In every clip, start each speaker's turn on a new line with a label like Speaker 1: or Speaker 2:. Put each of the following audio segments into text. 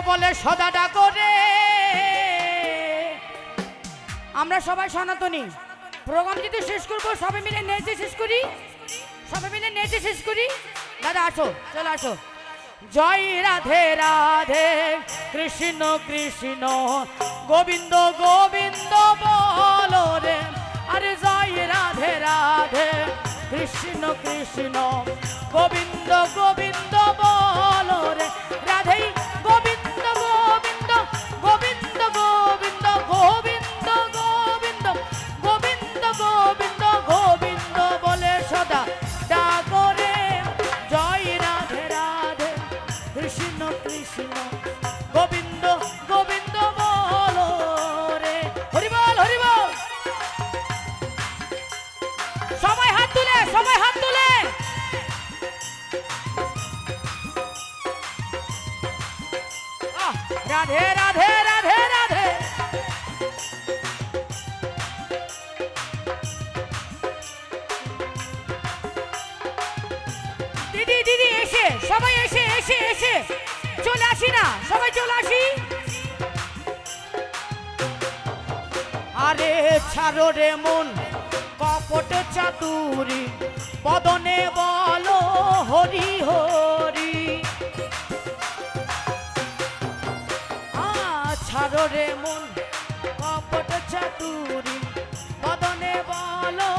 Speaker 1: বলে সদা ডাকো রে। আমরা সবাই সনাতনী, প্রোগ্রাম যদি শেষ করবো সবাই মিলে নেচে শেষ করি, সবাই মিলে নেচে শেষ করি। দাদা আসো, চলো আসো। জয় রাধে রাধে কৃষ্ণ কৃষ্ণ গোবিন্দ গোবিন্দ বলো রে। আরে জয় রাধে রাধে কৃষ্ণ কৃষ্ণ গোবিন্দ গোবিন্দ বলো রে। রাধে গোবিন্দ গোবিন্দ গোবিন্দ গোবিন্দ গোবিন্দ গোবিন্দ গোবিন্দ গোবিন্দ গোবিন্দ বলে সদা ডাকো রে। জয় রাধে রাধে কৃষ্ণ কৃষ্ণ গোবিন্দ গোবিন্দ বলো রে। হরি বল হরি বল। সবাই হাত তুলে, সবাই হাত তুলে। রাধে রাধে রাধে রাধে। দিদি দিদি এসে, সবাই এসে এসে এসে চলে আসি না, সবাই চলে আসি। আরে ছাড়ো রে মন কপট চাতুরি বদনে বলো হরি হরি। ছাড়ো রে মন কপট চাতুরি বদনে বলো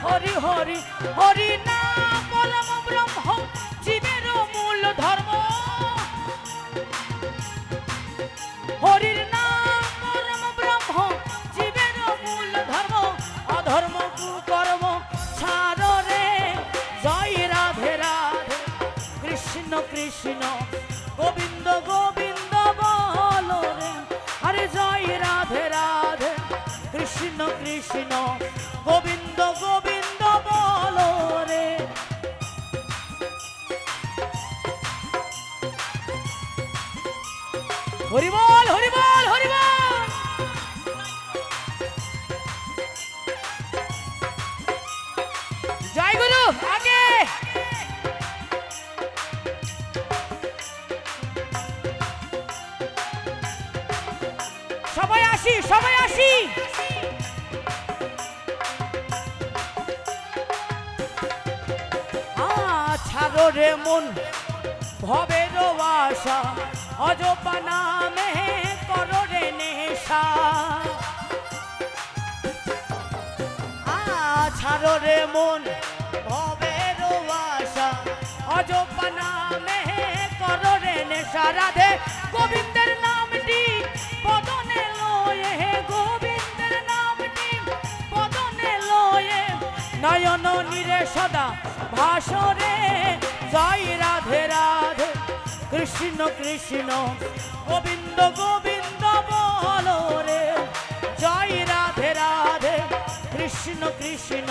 Speaker 1: হরি হরি। হরি নাম পরম ব্রহ্ম জীবের মূল ধর্ম। হরির নাম পরম ব্রহ্ম জীবের মূল ধর্ম। অধর্ম কুকর্ম ছাড়ো রে। জয় রাধে রাধে কৃষ্ণ কৃষ্ণ গোবিন্দ গোবিন্দ বলো রে। আরে জয় রাধে রাধে কৃষ্ণ কৃষ্ণ গোবিন্দ গোবিন্দ বলো রে। হরি বল হরি বল হরি বল। জয় গুরু আগে। সবাই আসি, সবাই আসি। ছাড়ো রে মন ভবের আশা অজপা নামে করো রে নেশা। ছাড়ো রে মন ভবের আশা অজপা নামে করো রে নেশা। রাধে গোবিন্দের নামটি বদনে লয়ে, গোবিন্দের নামটি বদনে লয়ে নয়ন নিরে সদা ভাসরে। জয় রাধে রাধে কৃষ্ণ কৃষ্ণ গোবিন্দ গোবিন্দ বলো রে। জয় রাধে রাধে কৃষ্ণ কৃষ্ণ